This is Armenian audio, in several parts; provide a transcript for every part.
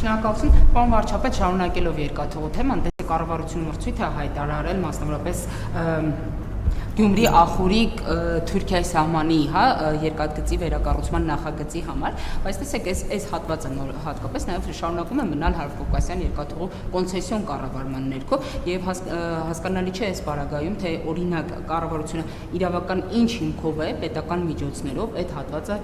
Շնորհակալություն, պարոն վարչապետ, շարունակելով երկաթուղու թեման, կառավարությունը մրցույթ է հայտարարել մասնավորապես Գյումրի Ախուրիկ Թուրքիայի սահմանի երկաթգծի վերակառուցման նախագծի համար, բայց տեսեք, այս հատվածը հատկապես նաև շարունակում է մնալ Հարավկովկասյան երկաթուղու կոնցեսիոն կառավարման ներքո եւ հասկանալի չէ այս պարագայում, թե օրինակ կառավարությունը իրավական ինչ հիմքով է պետական միջոցներով այդ հատվածը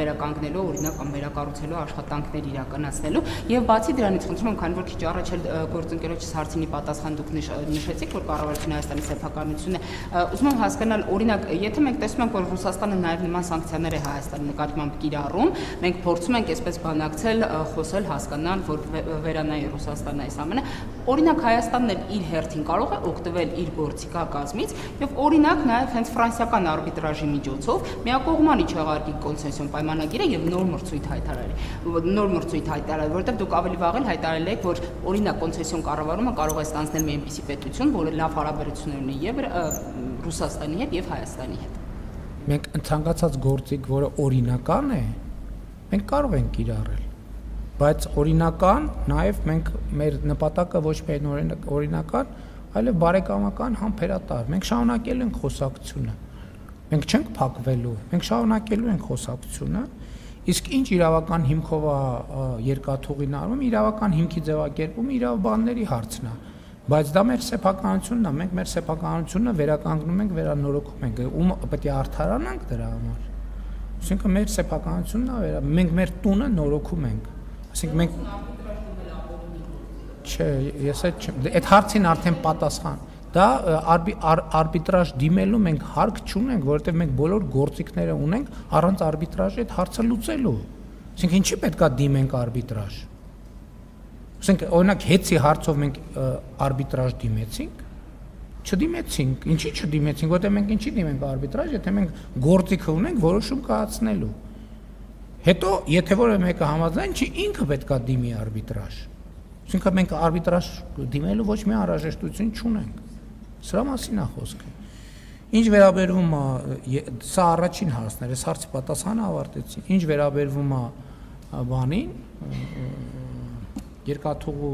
վերականգնելու, օրինակ կամ վերակառուցելու աշխատանքներ իրականացնելու եւ բացի դրանից խնդրում եմ, քանի որ քիչ առաջ էլ գործընկերոջս հարցինի պատասխան դուք նշեցիք, որ կառավարությունը Հայաստանի սեփականությունը ուզում եմ հասկանալ, օրինակ, եթե մենք տեսնում ենք, որ Ռուսաստանը նաև նման սանկցիաներ է Հայաստանի նկատմամբ կիրառում, մենք փորձում ենք այսպես բանակցել, խոսել, հասկանալ, որ վերանայի Ռուսաստանը այս ամենը, օրինակ Հայաստանն էլ իր հերթին կարող է օգտվել իր գործիքակազմից եւ օրինակ նաև հենց ֆրանսիական արբիտրաժի միջոցով միակողմանի չեղարկի կոնցեսիոն պայմանագիրը եւ նոր մրցույթ հայտարարել, որովհետեւ դուք ավելի վաղ էլ հայտարարել եք, որ օրինակ կոնցեսիոն կառավարումը կարող է ստանձնել մի այնպիսի պետություն, որը լավ հարաբերություններ ունի եւ Ռուսաստանի հետ եւ Հայաստանի հետ։ Մենք ցանկացած գործիք, որը օրինական է, մենք կարող ենք կիրառել, բայց օրինական նաեւ մենք մեր նպատակը ոչ միայն օրինական, այլև բարեկամական համբերատար։ Մենք շարունակելու ենք խոսակցությունը։ Մենք չենք փակվելու, մենք շարունակելու ենք խոսակցությունը։ Իսկ ինչ իրավական հիմքով է երկաթուղին արվում, իրավական հիմքի ձևակերպումը իրավաբանների հարցն է։ Բայց դա մեր սեփականությունն է, մենք մեր սեփականությունը վերականգնում ենք, վերանորոգում ենք, ում պետք է արդարանանք դրա համար։ Այսինքն մեր սեփականությունն է, մենք մեր տունը նորոգում ենք։ Այսինքն մենք չէ, ես այդ հարցին արդեն պատասխան։ Դա արբիտրաժ դիմելու մենք հարկ չունենք, որովհետև մենք բոլոր գործիքները ունենք առանց արբիտրաժի այդ հարցը լուծելու։ Այսինքն ինչի պետքա դիմենք արբիտրաժ։ Օրինակ հետցի հարցով մենք արբիտրաժ դիմեցինք, չդիմեցինք, ինչի չդիմեցինք, որտեղ մենք ինչի դիմենք արբիտրաժ, եթե մենք գործիքը ունենք որոշում կայացնելու։ Հետո, եթե որևէ մեկը համաձայն չի, ինքը պետքա դիմի արբիտրաժ։ Այսինքն մենք արբիտրաժ դիմելու ոչ մի անհրաժեշտություն չունենք։ Սրա մասին է խոսքը։ Ինչ վերաբերվում է, սա առաջին հարցն էր, այս հարցի պատասխանը ավարտեցի։ Ինչ վերաբերվում է բանին, երկաթուղու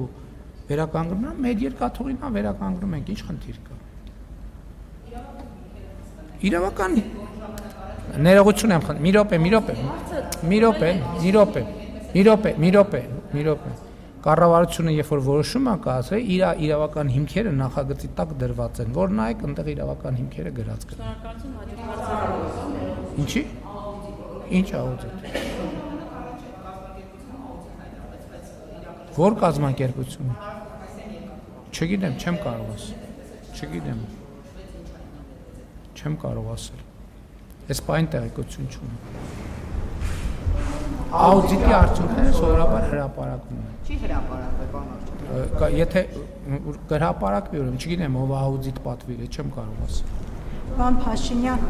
վերականգնումը, մեր երկաթուղին վերականգնում ենք, ինչ խնդիր կա։ Իրավական ներողություն եմ խնդրում, մի րոպե։ Կառավարությունը երբ որ որոշում է կայացրել, իր իրավական հիմքերը նախագծի տակ դրված են, որ նայեք այնտեղ իրավական հիմքերը գրած կան։ Ինչի՞։ Ինչ աուդիտ։ Որ կազմակերպություն։ Չգիտեմ, չեմ կարող ասել։ Չեմ կարող ասել։ Այս բան տեղեկություն չունեմ։ Աուդիտի արդյունքները սովորաբար հրապարակվում են։ Չի հրապարակվել, պարոն վարչապետ։ Եթե հրապարակվի, ուրեմն չգիտեմ, ով աուդիտ պատվիրել, չեմ կարող ասել։ Պարոն Փաշինյան,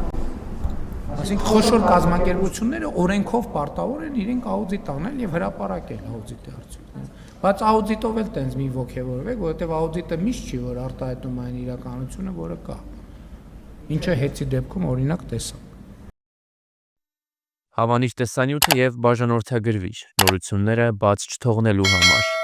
Այսինքն խոշոր կազմակերպությունները օրենքով պարտավոր են իրենք աուդիտ անել եւ հրապարակել աուդիտի արդյունքները։ Բայց աուդիտով էլ տենց մի ոգևորվեք, որովհետեւ աուդիտը միշտ չի, որ արտահայտում այն իրականությունը, որը կա։ Ինչը հետի դեպքում օրինակ տեսանք։ Հավանիչ տեսանյութը եւ բաժանորդագրվիչ նորությունները բաց չթողնելու համար